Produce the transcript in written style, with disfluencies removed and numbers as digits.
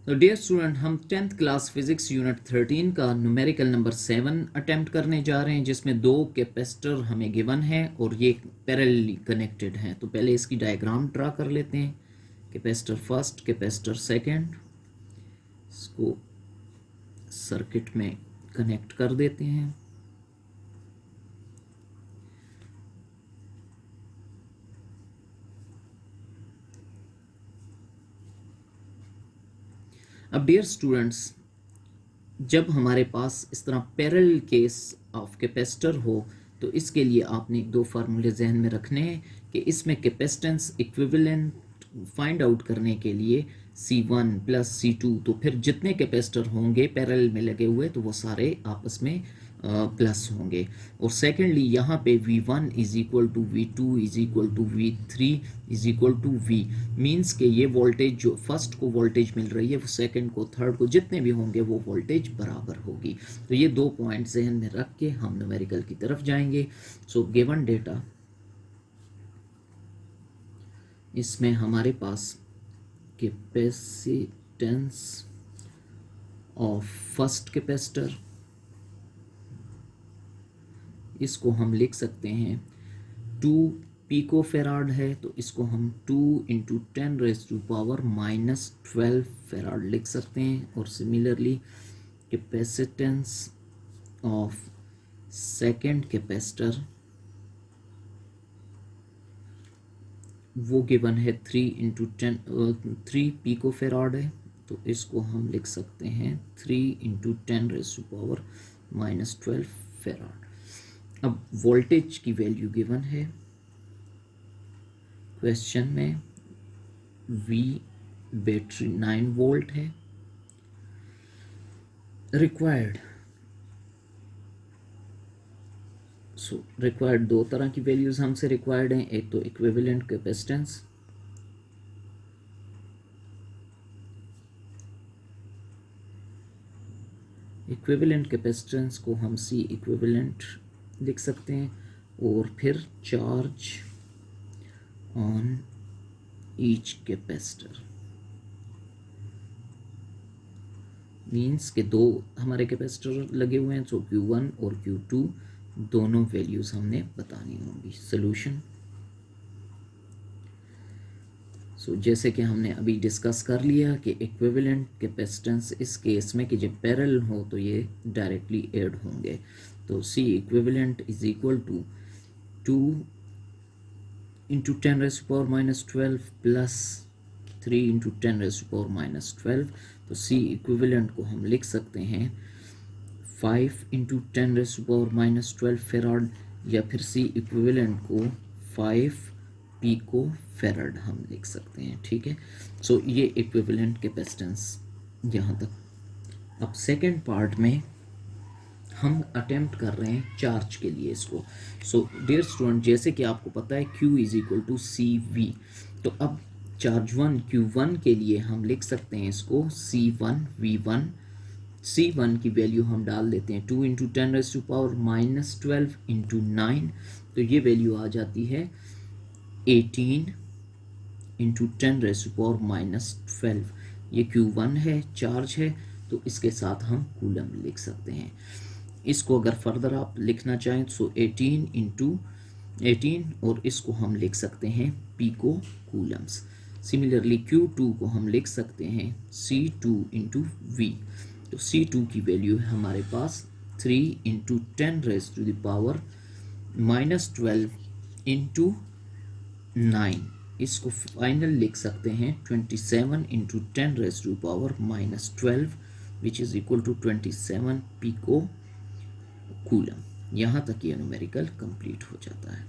तो dear student, हम 10th class physics unit 13 का न्यूमेरिकल नंबर 7 अटेम्प्ट करने जा रहे हैं, जिसमें दो कैपेसिटर हमें गिवन है और ये पैरेलली कनेक्टेड हैं। तो पहले इसकी डायग्राम ड्रा कर लेते हैं। कैपेसिटर फर्स्ट, कैपेसिटर सेकंड, इसको सर्किट में कनेक्ट कर देते हैं। अब डियर स्टूडेंट्स, जब हमारे पास इस तरह पैरेलल केस ऑफ कैपेसिटर हो तो इसके लिए आपने दो फार्मूले जहन में रखने हैं कि इसमें कैपेसिटेंस इक्विवेलेंट फाइंड आउट करने के लिए C1 प्लस C2, तो फिर जितने कैपेसिटर होंगे पैरेलल में लगे हुए तो वो सारे आपस में प्लस होंगे। और सेकेंडली यहाँ पे V1 is equal to V2 is equal to V3 is equal to V, means के ये वोल्टेज जो फर्स्ट को वोल्टेज मिल रही है वो सेकंड को, थर्ड को, जितने भी होंगे वो वोल्टेज बराबर होगी। तो ये दो पॉइंट जहन में रख के हम न्यूमेरिकल की तरफ जाएंगे। सो गिवन डेटा, इसमें हमारे पास कैपेसिटेंस ऑफ फर्स्ट कैपेसिटर, इसको हम लिख सकते हैं 2 पिकोफेराड है, तो इसको हम 2 इंटू 10⁻⁻12 फेराड लिख सकते हैं। और similarly capacitance of second capacitor, वो गिवन है 3 पिकोफेराड है, तो इसको हम लिख सकते हैं 3 इंटू 10⁻12 फेराड। अब वोल्टेज की वैल्यू गिवन है क्वेश्चन में, V बैटरी 9 वोल्ट है। रिक्वायर्ड दो तरह की वैल्यूज हमसे रिक्वायर्ड हैं, एक तो इक्विवेलेंट कैपेसिटेंस, इक्विवेलेंट कैपेसिटेंस को हम C इक्विवेलेंट लिख सकते हैं, और फिर charge on each capacitor, means के दो हमारे कैपेसिटर लगे हुए हैं, तो Q1 और Q2 दोनों वैल्यूज हमने बतानी होंगी। सोल्यूशन, जैसे कि हमने अभी डिस्कस कर लिया कि इक्विवेलेंट कैपेसिटेंस इस केस में कि जब पैरेलल हो तो ये डायरेक्टली ऐड होंगे। तो C equivalent is equal to 2 into 10⁻⁻12 plus 3 into 10⁻⁻12। तो C इक्विवेलेंट को हम लिख सकते हैं 5 इंटू 10⁻⁻12 फेराड, या फिर C इक्विवेलेंट को 5 पिको फेराड हम लिख सकते हैं। ठीक है, सो ये इक्विवेलेंट कैपेसिटेंस यहाँ तक। अब सेकेंड पार्ट में हम अटेम्प्ट कर रहे हैं चार्ज के लिए इसको। सो डियर स्टूडेंट, जैसे कि आपको पता है Q is equal to CV, तो अब चार्ज 1 Q1 के लिए हम लिख सकते हैं इसको C1 V1। C1 की वैल्यू हम डाल देते हैं 2 इंटू 10⁻⁻12 इंटू 9, तो ये वैल्यू आ जाती है 18 इंटू 10⁻⁻12। ये Q1 है, चार्ज है, तो इसके साथ हम कूलम लिख सकते हैं। इसको अगर फर्दर आप लिखना चाहें तो 18 इंटू 18, और इसको हम लिख सकते हैं पिको कूलम्स। सिमिलरली Q2 को हम लिख सकते हैं C2 इंटू V, तो C2 की वैल्यू है हमारे पास 3 इंटू 10⁻⁻12 इंटू 9, इसको फाइनल लिख सकते हैं 27 into 10⁻⁻12 which is equal to 27 pico coulomb. यहाँ तक ये न्यूमेरिकल कंप्लीट हो जाता है।